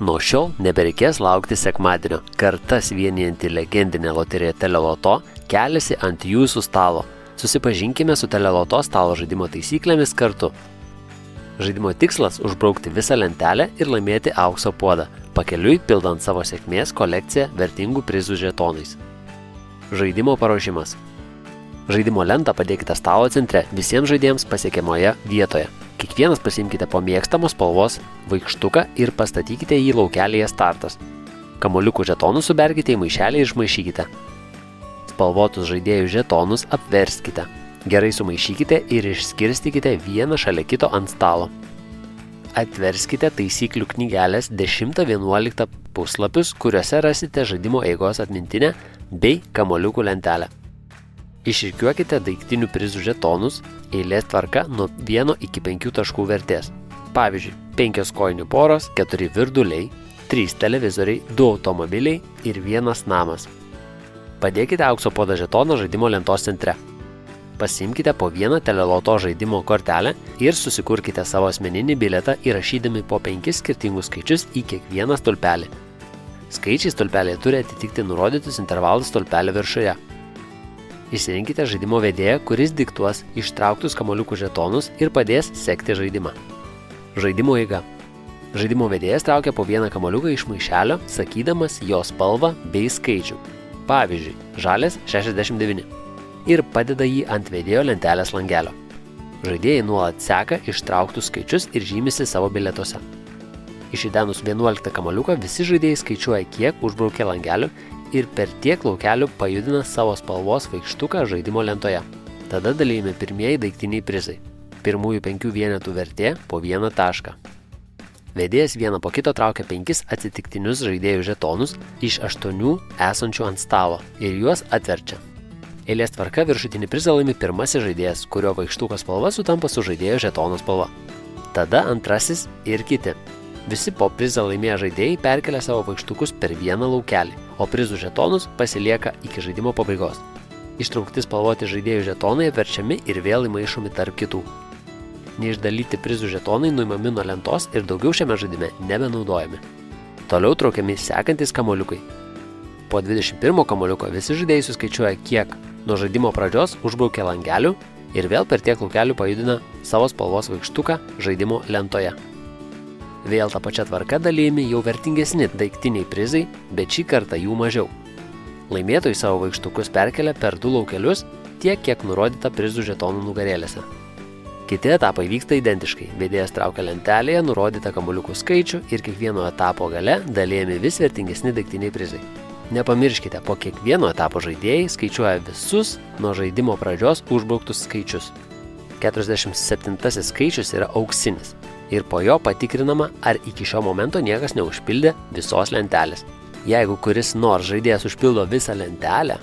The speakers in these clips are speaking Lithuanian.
Nuo šiol nebereikės laukti sekmadienio. Kartas vienijanti legendinė loterija Teleloto keliasi ant jūsų stalo. Susipažinkime su Teleloto stalo žaidimo taisyklėmis kartu. Žaidimo tikslas – užbraukti visą lentelę ir laimėti aukso puodą, pakeliui pildant savo sėkmės kolekciją vertingų prizų žetonais. Žaidimo paruošimas. Žaidimo lentą padėkite stalo centre visiems žaidėjams pasiekiamoje vietoje. Kiekvienas pasiimkite po mėgstamos spalvos vaikštuką ir pastatykite jį laukelėje startas. Kamuoliukų žetonus suberkite į maišelį ir išmaišykite. Spalvotus žaidėjų žetonus apverskite. Gerai sumaišykite ir išskirstykite vieną šalia kito ant stalo. Atverskite taisyklių knygelės 10-11 puslapius, kuriuose rasite žaidimo eigos atmintinę bei kamuoliukų lentelę. Išrikiuokite daiktinių prizų žetonus eilės tvarka nuo 1 iki 5 taškų vertės. Pavyzdžiui, 5 kojinių poros, 4 virduliai, 3 televizoriai, 2 automobiliai ir 1 namas. Padėkite aukso puodo žetoną žaidimo lentos centre. Pasiimkite po vieną Teleloto žaidimo kortelę ir susikurkite savo asmeninį bilietą įrašydami po 5 skirtingus skaičius į kiekvieną stulpelį. Skaičiai stulpelėje turi atitikti nurodytus intervalus stulpelio viršuje. Išsirinkite žaidimo vedėją, kuris diktuos ištrauktus kamuoliukų žetonus ir padės sekti žaidimą. Žaidimo eiga. Žaidimo vedėjas traukia po vieną kamuoliuką iš maišelio, sakydamas jo spalvą bei skaičių. Pavyzdžiui, žalias 69. Ir padeda jį ant vedėjo lentelės langelio. Žaidėjai nuolat seka ištrauktus skaičius ir žymisi savo bilietuose. Išridenus 11 kamuoliuką visi žaidėjai skaičiuoja, kiek užbraukė langelių ir per tiek laukelių pajudina savo spalvos vaikštuką žaidimo lentoje. Tada dalijami pirmieji daiktiniai prizai. Pirmųjų 5 vienetų vertė po 1 tašką. Vedėjas vieną po kito traukia 5 atsitiktinius žaidėjų žetonus iš 8 esančių ant stalo ir juos atverčia. Eilės tvarka viršutinį prizą laimi pirmasis žaidėjas, kurio vaikštuko spalva sutampa su žaidėjo žetono spalva. Tada antrasis ir kiti. Visi po prizą laimėję žaidėjai perkelia savo vaikštukus per vieną laukelį, o prizų žetonus pasilieka iki žaidimo pabaigos. Ištraukti spalvoti žaidėjų žetonai apverčiami ir vėl įmaišomi tarp kitų. Neišdalyti prizų žetonai nuimami nuo lentos ir daugiau šiame žaidime nebenaudojami. Toliau traukiami sekantys kamuoliukai. Po 21 kamuoliuko visi žaidėjai suskaičiuoja, kiek nuo žaidimo pradžios užbraukė langelių ir vėl per tiek laukelių pajudina savo spalvos vaikštuką žaidimo lentoje. Vėl tą pačią tvarką dalijami jau vertingesni daiktiniai prizai, bet šį kartą jų mažiau. Laimėtojai savo vaikštukus perkelia per 2 laukelius tiek, kiek nurodyta prizų žetonų nugarėlėse. Kiti etapai vyksta identiškai. Vedėjas traukia lentelėje nurodytą kamuoliukų skaičių ir kiekvieno etapo gale dalijami vis vertingesni daiktiniai prizai. Nepamirškite, po kiekvieno etapo žaidėjai skaičiuoja visus nuo žaidimo pradžios užbrauktus skaičius. 47 skaičius yra auksinis. Ir po jo patikrinama, ar iki šio momento niekas neužpildė visos lentelės. Jeigu kuris nors žaidėjas užpildo visą lentelę,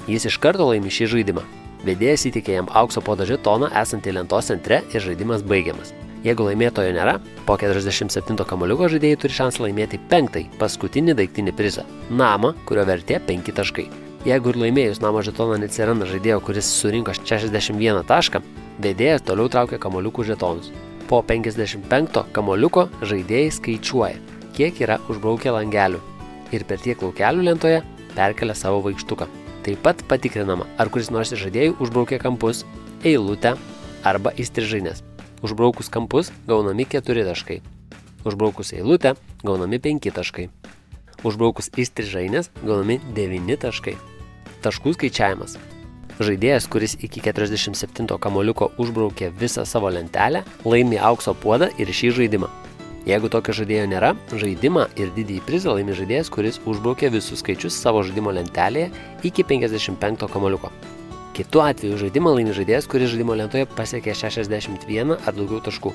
jis iš karto laimi šį žaidimą. Vedėjas įteikė jam aukso puodo žetoną esantį lentos centre ir žaidimas baigiamas. Jeigu laimėtojo nėra, po 47 kamuoliuko žaidėjai turi šansą laimėti 5, paskutinį daiktinį prizą – namą, kurio vertė 5 taškai. Jeigu ir laimėjus namo žetoną neatsiranda žaidėjo, kuris surinko 61 tašką, vedėjas toliau traukia kamuoliukų žetonus. Po 55 kamuoliuko žaidėjai skaičiuoja, kiek yra užbraukę langelių ir per tiek laukelių lentoje perkelia savo vaikštuką. Taip pat patikrinama, ar kuris nors iš žaidėjų užbraukė kampus, eilutę arba įstrižaines. Užbraukus kampus gaunami 4 taškai. Užbraukus eilutę gaunami 5 taškai. Užbraukus įstrižaines gaunami 9 taškai. Taškų skaičiavimas. Žaidėjas, kuris iki 47 kamuoliuko užbraukė visą savo lentelę, laimi aukso puodą ir šį žaidimą. Jeigu tokio žaidėjo nėra, žaidimą ir didįjį prizą laimi žaidėjas, kuris užbraukė visus skaičius savo žaidimo lentelėje iki 55 kamuoliuko. Kitu atveju žaidimą laimi žaidėjas, kuris žaidimo lentoje pasiekė 61 ar daugiau taškų.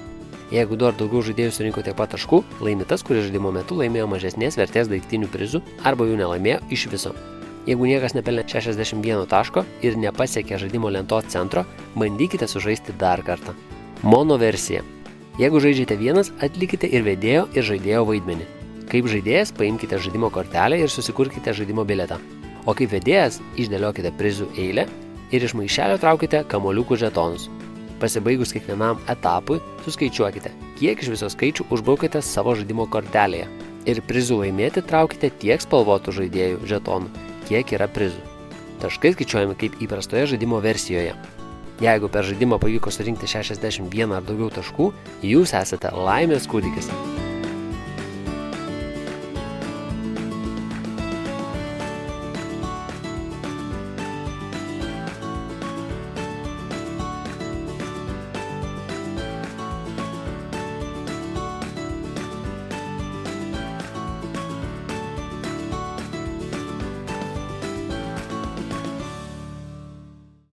Jeigu 2 ar daugiau žaidėjų surinko tiek pat taškų, laimi tas, kuris žaidimo metu laimėjo mažesnės vertės daiktinių prizų arba jų nelaimėjo iš viso. Jeigu niekas nepelnė 61 taško ir nepasiekė žaidimo lentos centro, bandykite sužaisti dar kartą. Mono versija. Jeigu žaidžiate vienas, atlikite ir vedėjo ir žaidėjo vaidmenį. Kaip žaidėjas, paimkite žaidimo kortelę ir susikurkite žaidimo bilietą. O kaip vedėjas, išdėliokite prizų eilę ir iš maišelio traukite kamuoliukų žetonus. Pasibaigus kiekvienam etapui, suskaičiuokite, kiek iš viso skaičių užbraukite savo žaidimo kortelėje. Ir prizų laimėti traukite tiek spalvotų žaidėjų žetonų, kiek yra prizų. Taškai skaičiuojami kaip įprastoje žaidimo versijoje. Jeigu per žaidimą pavyko surinkti 61 ar daugiau taškų, jūs esate laimės kūdikis.